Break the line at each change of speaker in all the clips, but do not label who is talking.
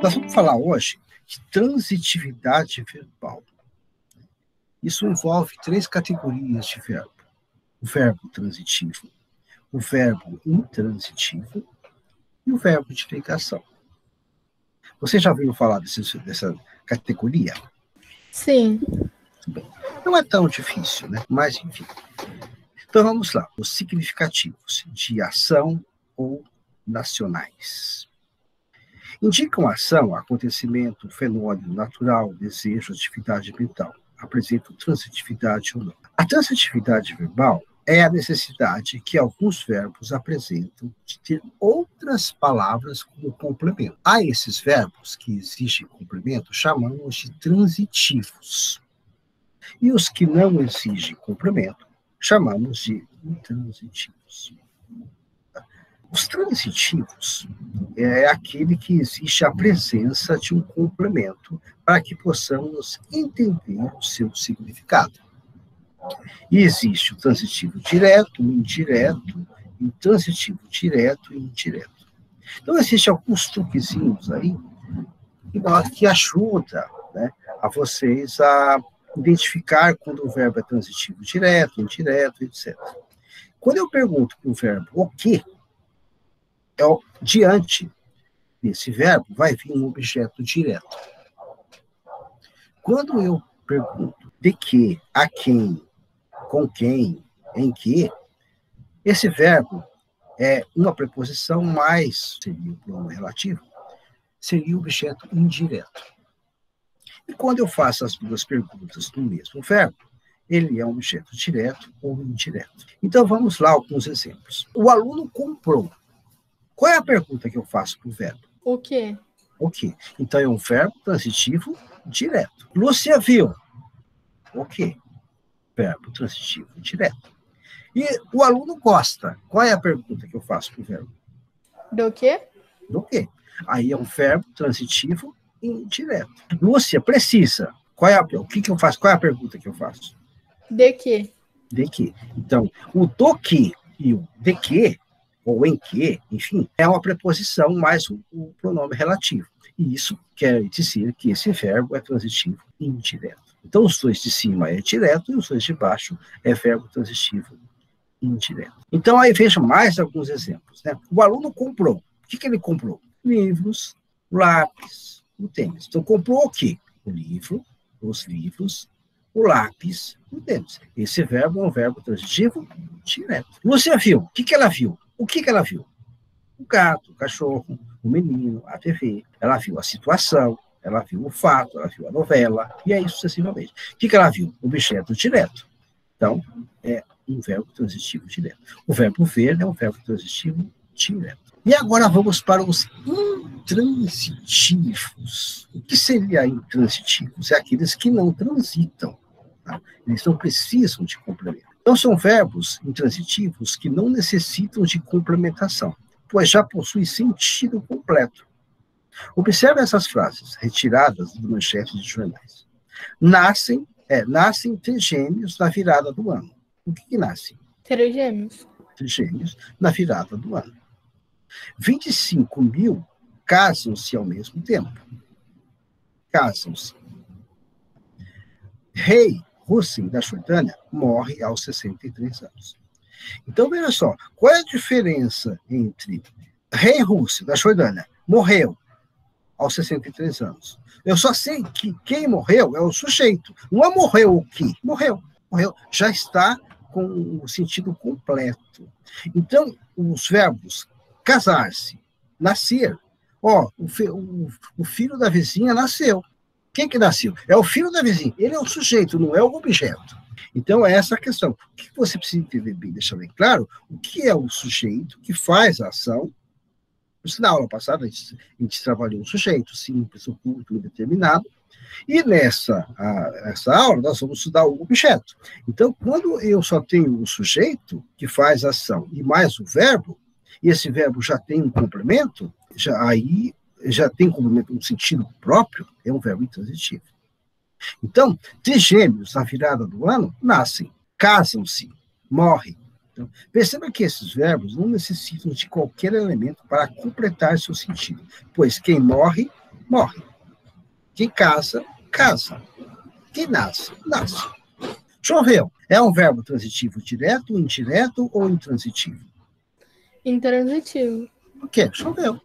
Nós vamos falar hoje de transitividade verbal. Isso envolve 3 categorias de verbo. O verbo transitivo, o verbo intransitivo e o verbo de ligação. Você já ouviu falar dessa categoria?
Sim.
Bem, não é tão difícil, né? Mas, enfim. Então, vamos lá. Os significativos de ação ou nacionais. Indicam ação, acontecimento, fenômeno natural, desejo, atividade mental. Apresentam transitividade ou não. A transitividade verbal é a necessidade que alguns verbos apresentam de ter outras palavras como complemento. A esses verbos que exigem complemento chamamos de transitivos. E os que não exigem complemento chamamos de intransitivos. Os transitivos é aquele que existe a presença de um complemento para que possamos entender o seu significado. E existe o transitivo direto, o indireto, e o transitivo direto e indireto. Então, existem alguns truquezinhos aí que ajudam, né, a vocês a identificar quando o verbo é transitivo direto, indireto, etc. Quando eu pergunto para o verbo o que, diante desse verbo vai vir um objeto direto. Quando eu pergunto de que, a quem, com quem, em que, esse verbo é uma preposição mais, seria o pronome relativo, seria o objeto indireto. E quando eu faço as duas perguntas do mesmo verbo, ele é um objeto direto ou indireto. Então vamos lá alguns exemplos. O aluno comprou. Qual é a pergunta que eu faço para o verbo?
O quê?
O quê? Então é um verbo transitivo direto. Lúcia viu. O quê? Verbo transitivo direto. E o aluno gosta. Qual é a pergunta que eu faço para o verbo?
Do quê?
Do quê? Aí é um verbo transitivo indireto. Lúcia precisa. O que eu faço? Qual é a pergunta que eu faço?
De quê?
De quê? Então, o do que e o de quê, ou em que, enfim, é uma preposição mais o pronome relativo. E isso quer dizer que esse verbo é transitivo indireto. Então, os dois de cima é direto e os dois de baixo é verbo transitivo indireto. Então, aí veja mais alguns exemplos, né? O aluno comprou. O que ele comprou? Livros, lápis, o tênis. Então, comprou o quê? O livro, os livros, o lápis, o tênis. Esse verbo é um verbo transitivo direto. Lúcia viu. O que ela viu? O que ela viu? O gato, o cachorro, o menino, a TV. Ela viu a situação, ela viu o fato, ela viu a novela, e aí sucessivamente. O que ela viu? Objeto direto. Então, é um verbo transitivo direto. O verbo ver é um verbo transitivo direto. E agora vamos para os intransitivos. O que seria intransitivos? É aqueles que não transitam. Tá? Eles não precisam de complemento. Então, são verbos intransitivos que não necessitam de complementação, pois já possuem sentido completo. Observe essas frases, retiradas do manchete de jornais. Nascem trigêmeos na virada do ano. O que nascem?
Trigêmeos.
Trigêmeos na virada do ano. 25 mil casam-se ao mesmo tempo. Casam-se. Rei Hussein da Jordânia morre aos 63 anos. Então, veja só, qual é a diferença entre Rei Hussein da Jordânia morreu aos 63 anos? Eu só sei que quem morreu é o sujeito. Não é morreu o que? Morreu. Já está com o sentido completo. Então, os verbos casar-se, nascer. O filho da vizinha nasceu. Quem que nasceu? É o filho da vizinha. Ele é o sujeito, não é o objeto. Então, é essa a questão. O que você precisa entender bem, deixar bem claro, o que é o sujeito que faz a ação. Na aula passada, a gente trabalhou o sujeito simples, oculto, indeterminado. E nessa aula, nós vamos estudar o objeto. Então, quando eu só tenho o sujeito que faz a ação e mais o verbo, e esse verbo já tem um complemento, já tem complemento no sentido próprio, é um verbo intransitivo. Então, trigêmeos na virada do ano nascem, casam-se, morrem. Então, perceba que esses verbos não necessitam de qualquer elemento para completar seu sentido, pois quem morre morre. Quem casa, casa. Quem nasce, nasce. Choveu. É um verbo transitivo direto, indireto ou intransitivo?
Intransitivo.
O quê? Choveu.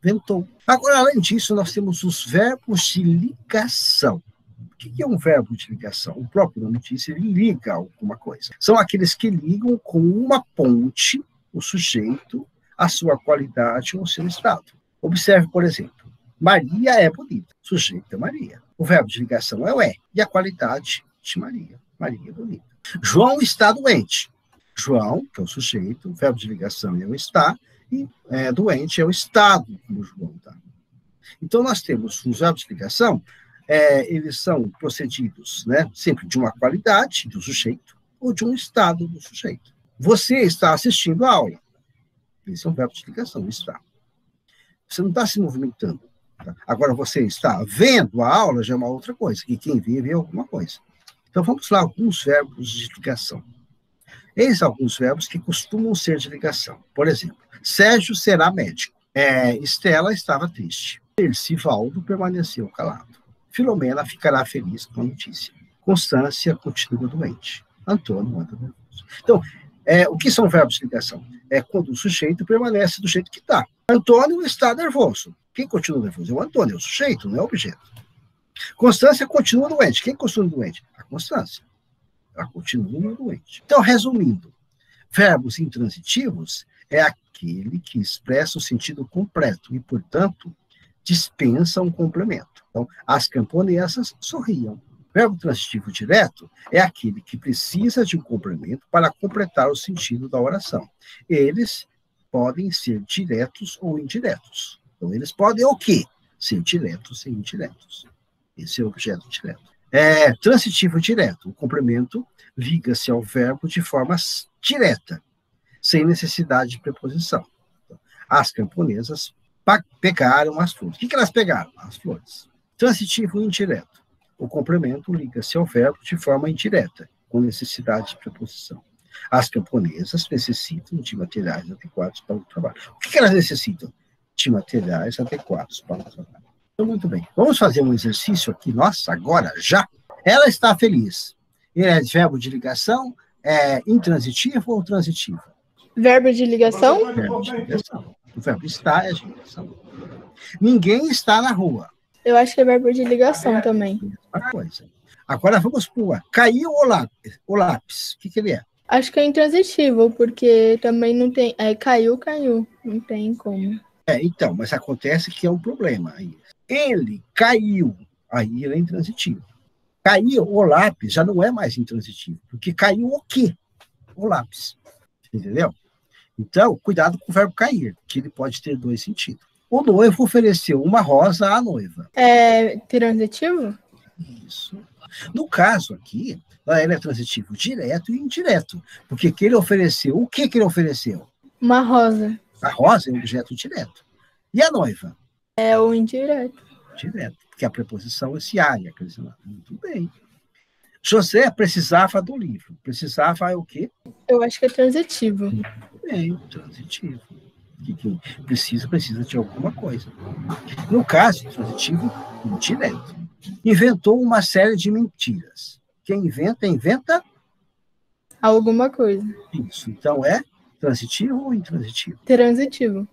Ventou. Agora, além disso, nós temos os verbos de ligação. O que é um verbo de ligação? O próprio nome diz, ele liga alguma coisa. São aqueles que ligam com uma ponte o sujeito, a sua qualidade ou o seu estado. Observe, por exemplo, Maria é bonita. O sujeito é Maria. O verbo de ligação é o é. E a qualidade de Maria. Maria é bonita. João está doente. João, que é o sujeito, o verbo de ligação é o está, e doente é o estado como o João está. Então, nós temos os verbos de ligação, eles são procedidos, né, sempre de uma qualidade do sujeito ou de um estado do sujeito. Você está assistindo a aula. Esse é um verbo de ligação, está. Você não está se movimentando. Tá? Agora, você está vendo a aula, já é uma outra coisa, que quem vê alguma coisa. Então, vamos lá, alguns verbos de ligação. Eis alguns verbos que costumam ser de ligação. Por exemplo, Sérgio será médico. Estela estava triste. Percivaldo permaneceu calado. Filomena ficará feliz com a notícia. Constância continua doente. Antônio anda nervoso. Então, o que são verbos de ligação? É quando o sujeito permanece do jeito que está. Antônio está nervoso. Quem continua nervoso? É o Antônio, é o sujeito, não é o objeto. Constância continua doente. Quem continua doente? A Constância. Ela continua doente. Então, resumindo, verbos intransitivos é aquele que expressa o sentido completo e, portanto, dispensa um complemento. Então, as camponesas sorriam. Verbo transitivo direto é aquele que precisa de um complemento para completar o sentido da oração. Eles podem ser diretos ou indiretos. Então, eles podem o quê? Ser diretos e indiretos. Esse é o objeto direto. Transitivo direto. O complemento liga-se ao verbo de forma direta, sem necessidade de preposição. Então, as camponesas pegaram as flores. O que elas pegaram? As flores. Transitivo indireto. O complemento liga-se ao verbo de forma indireta, com necessidade de preposição. As camponesas necessitam de materiais adequados para o trabalho. O que elas necessitam? De materiais adequados para o trabalho. Então, muito bem. Vamos fazer um exercício aqui, nossa, agora, já. Ela está feliz. Ele é verbo de ligação, intransitivo ou transitivo?
Verbo de ligação?
Verbo de ligação. O verbo está é de ligação. Ninguém está na rua.
Eu acho que é verbo de ligação também.
Mesma coisa. Agora vamos para o caiu o lápis. O lápis, o que ele é?
Acho que é intransitivo, porque também não tem... caiu. Não tem como.
Então, mas acontece que é um problema aí. Ele caiu, aí ele é intransitivo. Caiu o lápis já não é mais intransitivo, porque caiu o quê? O lápis. Entendeu? Então, cuidado com o verbo cair, que ele pode ter dois sentidos. O noivo ofereceu uma rosa à noiva.
É transitivo?
Isso. No caso aqui, ele é transitivo direto e indireto, porque que ele ofereceu, o que ele ofereceu?
Uma rosa.
A rosa é um objeto direto. E a noiva?
É o indireto.
Direto, porque a preposição é se área. Muito bem. José precisava do livro. Precisava é o quê?
Eu acho que é transitivo.
Muito bem, transitivo. Quem precisa de alguma coisa. No caso, transitivo indireto. Inventou uma série de mentiras. Quem inventa?
Alguma coisa.
Isso. Então, é transitivo ou intransitivo?
Transitivo.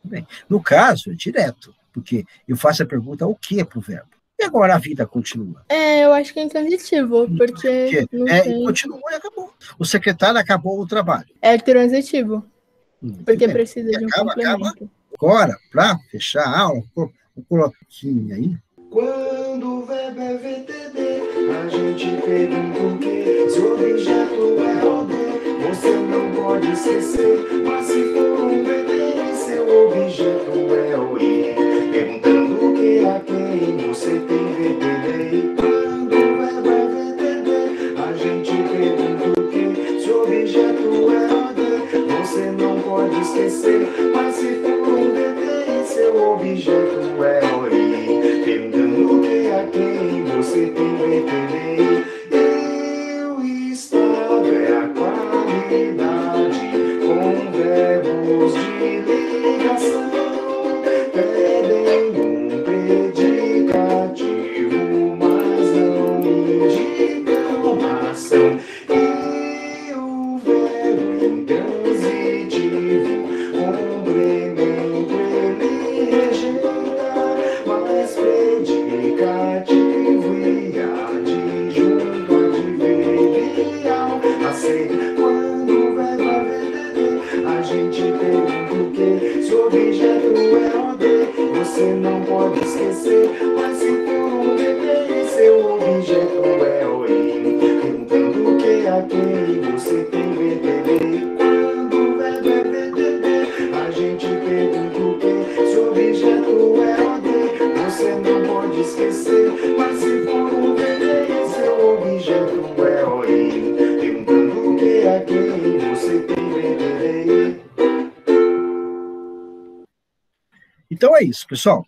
Bem, no caso, é direto, porque eu faço a pergunta o que para o verbo. E agora a vida continua.
Eu acho que é intransitivo, porque não tem...
Continua e acabou. O secretário acabou o trabalho.
É transitivo, porque
bem.
Precisa de um complemento.
Agora, para fechar a aula, vou colocar aí.
Quando o verbo é VTD, a gente pergunta o quê? Se o objeto é OD, você não pode esquecer. Mas se for um VT, seu objeto é OI. Perguntando o que a quem você tem VTD. Quando o verbo é VTD, a gente pergunta o quê? Se o objeto é OD, você não pode esquecer. Mas se for um VT, seu objeto é OI. Perguntando o que a quem você tem VTD. Eu estava a qualidade com verbos de ligação. Pedem um gente pergunta o que. Se o objeto é OD, você não pode esquecer. Mas se for um bebê, seu objeto é OI. Perguntando o que a quem, você tem VTD. Quando o verbo é VTD, a gente pergunta o que. Se o objeto é OD, você não pode esquecer. Mas se for um bebê, seu objeto é OI. Perguntando o que a quem, você tem VTD.
Então é isso, pessoal.